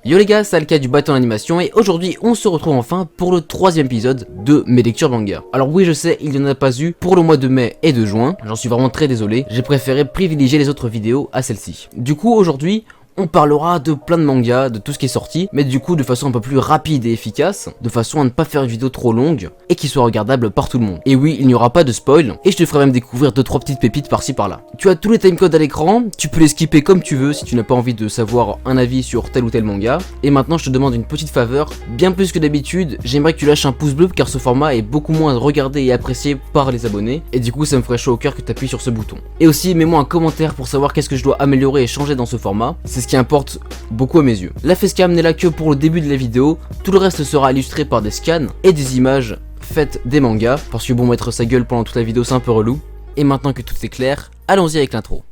Yo les gars, c'est Alka du Bâton Animation et aujourd'hui on se retrouve enfin pour le 3ème épisode de mes lectures manga. Alors oui je sais, il n'y en a pas eu pour le mois de mai et de juin, j'en suis vraiment très désolé, j'ai préféré privilégier les autres vidéos à celle-ci. Du coup aujourd'hui, on parlera de plein de mangas, de tout ce qui est sorti, mais du coup de façon un peu plus rapide et efficace, de façon à ne pas faire une vidéo trop longue et qui soit regardable par tout le monde. Et oui, il n'y aura pas de spoil, et je te ferai même découvrir 2-3 petites pépites par-ci par-là. Tu as tous les timecodes à l'écran, tu peux les skipper comme tu veux si tu n'as pas envie de savoir un avis sur tel ou tel manga. Et maintenant je te demande une petite faveur, bien plus que d'habitude, j'aimerais que tu lâches un pouce bleu car ce format est beaucoup moins regardé et apprécié par les abonnés, et du coup ça me ferait chaud au cœur que tu appuies sur ce bouton. Et aussi mets-moi un commentaire pour savoir qu'est-ce que je dois améliorer et changer dans ce format, c'est ce qui importe beaucoup à mes yeux. La facecam n'est là que pour le début de la vidéo, tout le reste sera illustré par des scans et des images faites des mangas, parce que bon, mettre sa gueule pendant toute la vidéo c'est un peu relou. Et maintenant que tout est clair, allons-y avec l'intro.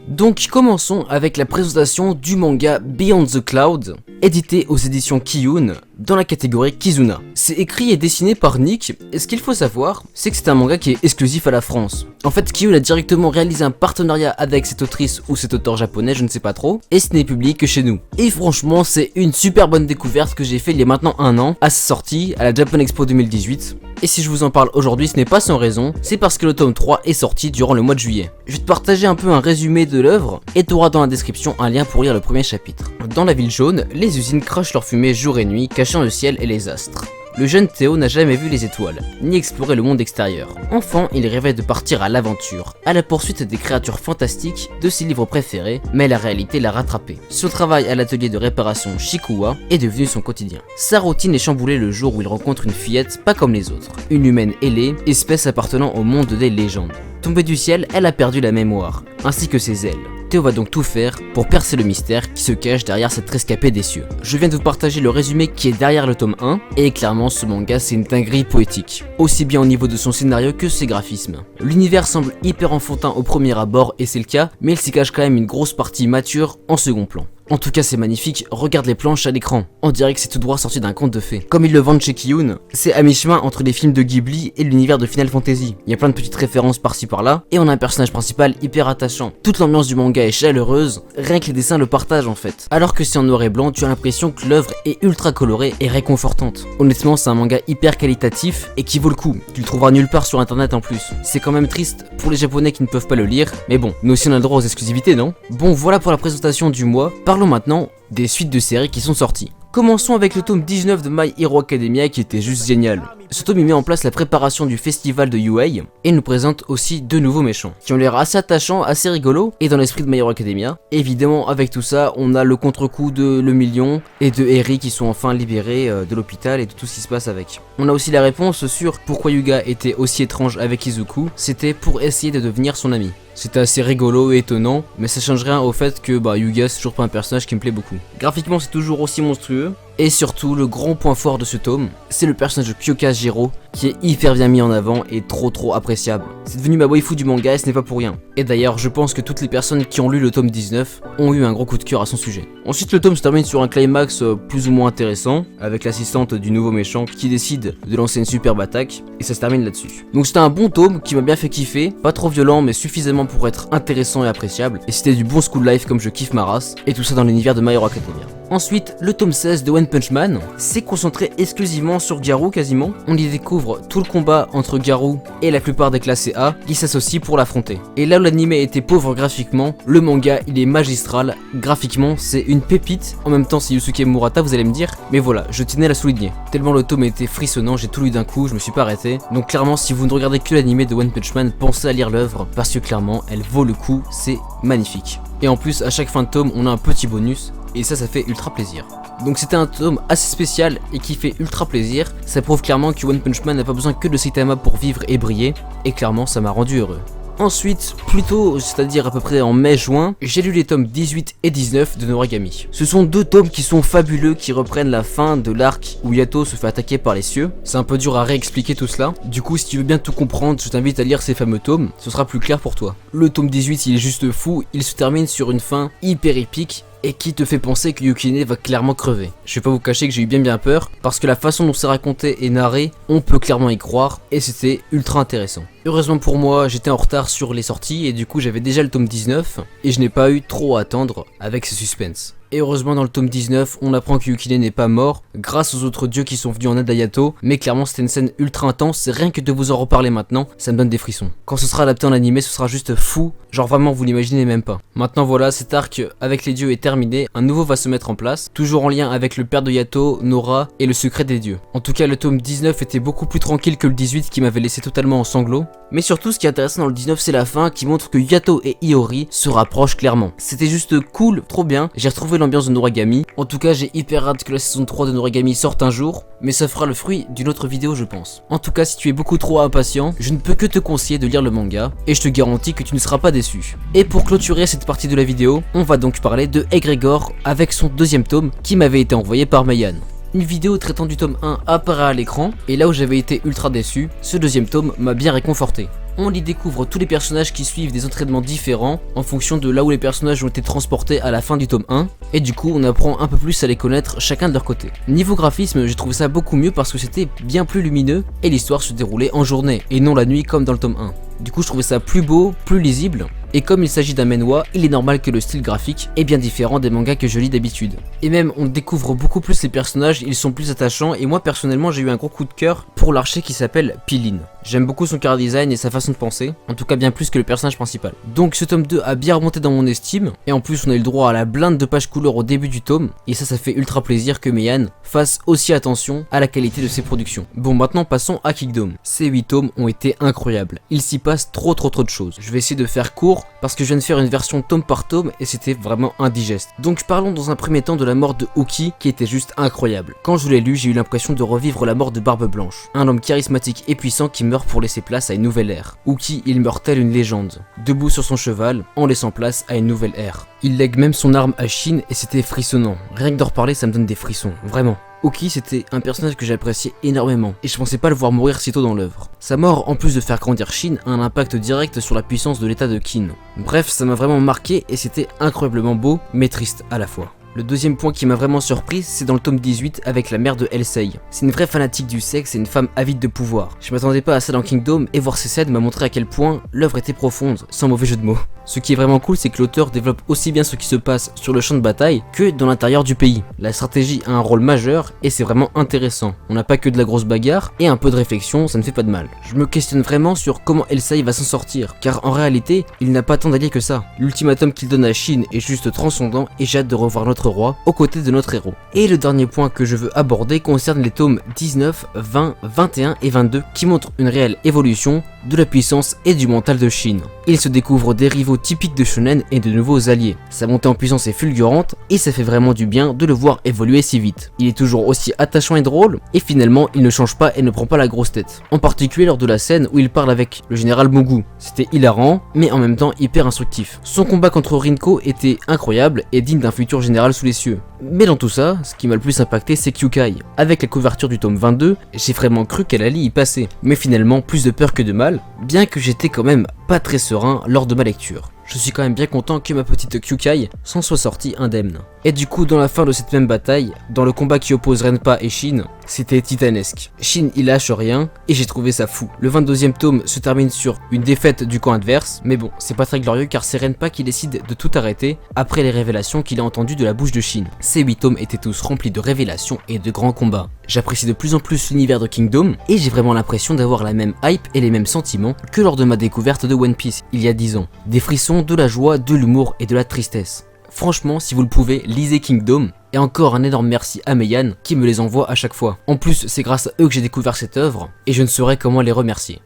Donc commençons avec la présentation du manga Beyond the Cloud, édité aux éditions Kiyun, dans la catégorie Kizuna. C'est écrit et dessiné par Nick, et ce qu'il faut savoir, c'est que c'est un manga qui est exclusif à la France. En fait, Kiyun a directement réalisé un partenariat avec cette autrice ou cet auteur japonais, je ne sais pas trop, et ce n'est publié que chez nous. Et franchement, c'est une super bonne découverte que j'ai fait il y a maintenant un an, à sa sortie, à la Japan Expo 2018. Et si je vous en parle aujourd'hui, ce n'est pas sans raison, c'est parce que le tome 3 est sorti durant le mois de juillet. Je vais te partager un peu un résumé de l'œuvre, et tu auras dans la description un lien pour lire le premier chapitre. Dans la ville jaune, les usines crachent leur fumée jour et nuit, cachant le ciel et les astres. Le jeune Théo n'a jamais vu les étoiles, ni exploré le monde extérieur. Enfant, il rêvait de partir à l'aventure, à la poursuite des créatures fantastiques de ses livres préférés, mais la réalité l'a rattrapé. Son travail à l'atelier de réparation Shikuwa est devenu son quotidien. Sa routine est chamboulée le jour où il rencontre une fillette pas comme les autres, une humaine ailée, espèce appartenant au monde des légendes. Tombée du ciel, elle a perdu la mémoire, ainsi que ses ailes. Théo va donc tout faire pour percer le mystère qui se cache derrière cette rescapée des cieux. Je viens de vous partager le résumé qui est derrière le tome 1, et clairement ce manga c'est une dinguerie poétique, aussi bien au niveau de son scénario que ses graphismes. L'univers semble hyper enfantin au premier abord, et c'est le cas, mais il s'y cache quand même une grosse partie mature en second plan. En tout cas c'est magnifique, regarde les planches à l'écran, on dirait que c'est tout droit sorti d'un conte de fées. Comme ils le vendent chez Kiyun, c'est à mi-chemin entre les films de Ghibli et l'univers de Final Fantasy. Il y a plein de petites références par-ci par-là, et on a un personnage principal hyper attachant. Toute l'ambiance du manga est chaleureuse, rien que les dessins le partagent en fait. Alors que c'est en noir et blanc, tu as l'impression que l'œuvre est ultra colorée et réconfortante. Honnêtement c'est un manga hyper qualitatif et qui vaut le coup, tu le trouveras nulle part sur internet en plus. C'est quand même triste pour les japonais qui ne peuvent pas le lire, mais bon, nous aussi on a le droit aux exclusivités non? Bon voilà pour la présentation du mois, parlons maintenant des suites de séries qui sont sorties. Commençons avec le tome 19 de My Hero Academia qui était juste génial. Ce tome il met en place la préparation du festival de UA et nous présente aussi deux nouveaux méchants qui ont l'air assez attachants, assez rigolos et dans l'esprit de My Hero Academia. Évidemment avec tout ça on a le contre-coup de Le Million et de Eri qui sont enfin libérés de l'hôpital et de tout ce qui se passe avec. On a aussi la réponse sur pourquoi Yuga était aussi étrange avec Izuku, c'était pour essayer de devenir son ami. C'était assez rigolo et étonnant, mais ça change rien au fait que Yuga c'est toujours pas un personnage qui me plaît beaucoup. Graphiquement c'est toujours aussi monstrueux, et surtout le grand point fort de ce tome, c'est le personnage de Kyoka Jiro, qui est hyper bien mis en avant et trop appréciable. C'est devenu ma waifu du manga et ce n'est pas pour rien. Et d'ailleurs je pense que toutes les personnes qui ont lu le tome 19 ont eu un gros coup de cœur à son sujet. Ensuite le tome se termine sur un climax plus ou moins intéressant, avec l'assistante du nouveau méchant qui décide de lancer une superbe attaque, et ça se termine là-dessus. Donc c'était un bon tome qui m'a bien fait kiffer, pas trop violent mais suffisamment pour être intéressant et appréciable, et c'était du bon school life comme je kiffe ma race, et tout ça dans l'univers de My Hero Academia. Ensuite, le tome 16 de One Punch Man s'est concentré exclusivement sur Garou quasiment. On y découvre tout le combat entre Garou et la plupart des classés A qui s'associent pour l'affronter. Et là où l'anime était pauvre graphiquement, le manga il est magistral. Graphiquement c'est une pépite, en même temps c'est Yusuke Murata vous allez me dire, mais voilà, je tenais à la souligner. Tellement le tome était frissonnant, j'ai tout lu d'un coup, je me suis pas arrêté. Donc clairement si vous ne regardez que l'anime de One Punch Man, pensez à lire l'œuvre parce que clairement elle vaut le coup, c'est magnifique. Et en plus à chaque fin de tome on a un petit bonus, et ça fait ultra plaisir. Donc c'était un tome assez spécial et qui fait ultra plaisir. Ça prouve clairement que One Punch Man n'a pas besoin que de Saitama pour vivre et briller, et clairement ça m'a rendu heureux. Ensuite, plus tôt, c'est-à-dire à peu près en mai-juin, j'ai lu les tomes 18 et 19 de Noragami. Ce sont deux tomes qui sont fabuleux, qui reprennent la fin de l'arc où Yato se fait attaquer par les cieux. C'est un peu dur à réexpliquer tout cela. Du coup, si tu veux bien tout comprendre, je t'invite à lire ces fameux tomes, ce sera plus clair pour toi. Le tome 18, il est juste fou, il se termine sur une fin hyper épique. et qui te fait penser que Yukine va clairement crever. Je vais pas vous cacher que j'ai eu bien peur, parce que la façon dont c'est raconté et narré, on peut clairement y croire, et c'était ultra intéressant. Heureusement pour moi, j'étais en retard sur les sorties, et du coup j'avais déjà le tome 19, et je n'ai pas eu trop à attendre avec ce suspense. Et heureusement dans le tome 19, on apprend que Yukine n'est pas mort, grâce aux autres dieux qui sont venus en aide à Yato, mais clairement c'était une scène ultra intense, et rien que de vous en reparler maintenant, ça me donne des frissons. Quand ce sera adapté en animé, ce sera juste fou, genre vraiment vous l'imaginez même pas. Maintenant voilà, cet arc avec les dieux est terminé, un nouveau va se mettre en place, toujours en lien avec le père de Yato, Nora, et le secret des dieux. En tout cas le tome 19 était beaucoup plus tranquille que le 18 qui m'avait laissé totalement en sanglots, mais surtout ce qui est intéressant dans le 19 c'est la fin qui montre que Yato et Iori se rapprochent clairement. C'était juste cool, trop bien, j'ai retrouvé l'ambiance de Noragami. En tout cas j'ai hyper hâte que la saison 3 de Noragami sorte un jour, mais ça fera le fruit d'une autre vidéo je pense. En tout cas si tu es beaucoup trop impatient, je ne peux que te conseiller de lire le manga, et je te garantis que tu ne seras pas déçu. Et pour clôturer cette partie de la vidéo, on va donc parler de Egregor avec son deuxième tome qui m'avait été envoyé par Meian. Une vidéo traitant du tome 1 apparaît à l'écran, et là où j'avais été ultra déçu, ce deuxième tome m'a bien réconforté. On y découvre tous les personnages qui suivent des entraînements différents en fonction de là où les personnages ont été transportés à la fin du tome 1, et du coup on apprend un peu plus à les connaître chacun de leur côté. Niveau graphisme, j'ai trouvé ça beaucoup mieux parce que c'était bien plus lumineux et l'histoire se déroulait en journée et non la nuit comme dans le tome 1. Du coup je trouvais ça plus beau, plus lisible, et comme il s'agit d'un manhwa, il est normal que le style graphique est bien différent des mangas que je lis d'habitude. Et même on découvre beaucoup plus les personnages, ils sont plus attachants, et moi personnellement j'ai eu un gros coup de cœur pour l'archer qui s'appelle Pilin. J'aime beaucoup son chara design et sa façon de penser, en tout cas bien plus que le personnage principal. Donc ce tome 2 a bien remonté dans mon estime, et en plus on a eu le droit à la blinde de pages couleur au début du tome, et ça fait ultra plaisir que Meian fasse aussi attention à la qualité de ses productions. Bon maintenant passons à Kingdom. Ces 8 tomes ont été incroyables, il s'y passe trop de choses. Je vais essayer de faire court parce que je viens de faire une version tome par tome et c'était vraiment indigeste. Donc parlons dans un premier temps de la mort de Uki qui était juste incroyable. Quand je l'ai lu, j'ai eu l'impression de revivre la mort de Barbe Blanche, un homme charismatique et puissant qui meurt pour laisser place à une nouvelle ère. Uki, il meurt tel une légende, debout sur son cheval, en laissant place à une nouvelle ère. Il lègue même son arme à Shin et c'était frissonnant. Rien que d'en reparler, ça me donne des frissons, vraiment. Uki c'était un personnage que j'appréciais énormément et je pensais pas le voir mourir si tôt dans l'œuvre. Sa mort, en plus de faire grandir Shin, a un impact direct sur la puissance de l'état de Kin. Bref, ça m'a vraiment marqué et c'était incroyablement beau mais triste à la fois. Le deuxième point qui m'a vraiment surpris, c'est dans le tome 18 avec la mère de Elsei. C'est une vraie fanatique du sexe et une femme avide de pouvoir. Je m'attendais pas à ça dans Kingdom et voir ces scènes m'a montré à quel point l'œuvre était profonde, sans mauvais jeu de mots. Ce qui est vraiment cool, c'est que l'auteur développe aussi bien ce qui se passe sur le champ de bataille que dans l'intérieur du pays. La stratégie a un rôle majeur et c'est vraiment intéressant. On n'a pas que de la grosse bagarre et un peu de réflexion, ça ne fait pas de mal. Je me questionne vraiment sur comment Elsei va s'en sortir, car en réalité, il n'a pas tant d'alliés que ça. L'ultimatum qu'il donne à Shin est juste transcendant et j'ai hâte de revoir notre roi aux côtés de notre héros. Et le dernier point que je veux aborder concerne les tomes 19, 20, 21 et 22 qui montrent une réelle évolution de la puissance et du mental de Shin. Il se découvre des rivaux typiques de shonen et de nouveaux alliés. Sa montée en puissance est fulgurante et ça fait vraiment du bien de le voir évoluer si vite. Il est toujours aussi attachant et drôle et finalement il ne change pas et ne prend pas la grosse tête. En particulier lors de la scène où il parle avec le général Mugu. C'était hilarant mais en même temps hyper instructif. Son combat contre Rinko était incroyable et digne d'un futur général sous les cieux. Mais dans tout ça, ce qui m'a le plus impacté c'est Kyukai. Avec la couverture du tome 22, j'ai vraiment cru qu'elle allait y passer. Mais finalement plus de peur que de mal, bien que j'étais quand même pas très serein lors de ma lecture. Je suis quand même bien content que ma petite Kyukai s'en soit sortie indemne. Et du coup dans la fin de cette même bataille, dans le combat qui oppose Renpa et Shin, c'était titanesque. Shin il lâche rien et j'ai trouvé ça fou. Le 22e tome se termine sur une défaite du camp adverse, mais bon c'est pas très glorieux car c'est Renpa qui décide de tout arrêter après les révélations qu'il a entendues de la bouche de Shin. Ces 8 tomes étaient tous remplis de révélations et de grands combats. J'apprécie de plus en plus l'univers de Kingdom et j'ai vraiment l'impression d'avoir la même hype et les mêmes sentiments que lors de ma découverte de One Piece il y a 10 ans. Des frissons, de la joie, de l'humour et de la tristesse. Franchement, si vous le pouvez, lisez Kingdom. Et encore un énorme merci à Meian qui me les envoie à chaque fois. En plus, c'est grâce à eux que j'ai découvert cette œuvre et je ne saurais comment les remercier.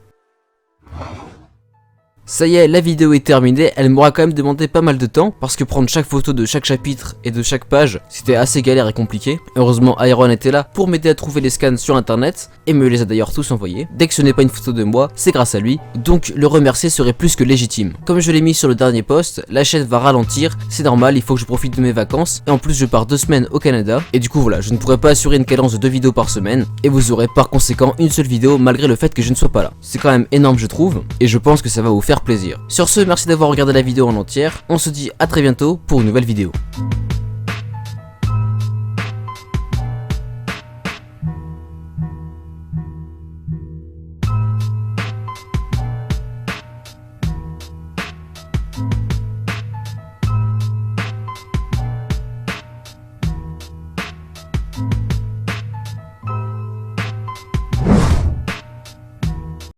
Ça y est, la vidéo est terminée, elle m'aura quand même demandé pas mal de temps, parce que prendre chaque photo de chaque chapitre et de chaque page, c'était assez galère et compliqué. Heureusement, Iron était là pour m'aider à trouver les scans sur internet, et me les a d'ailleurs tous envoyés. Dès que ce n'est pas une photo de moi, c'est grâce à lui, donc le remercier serait plus que légitime. Comme je l'ai mis sur le dernier post, la chaîne va ralentir, c'est normal, il faut que je profite de mes vacances, et en plus je pars 2 semaines au Canada, et du coup voilà, je ne pourrai pas assurer une cadence de 2 vidéos par semaine, et vous aurez par conséquent une seule vidéo malgré le fait que je ne sois pas là. C'est quand même énorme je trouve, et je pense que ça va vous faire plaisir. Sur ce, merci d'avoir regardé la vidéo en entière, on se dit à très bientôt pour une nouvelle vidéo.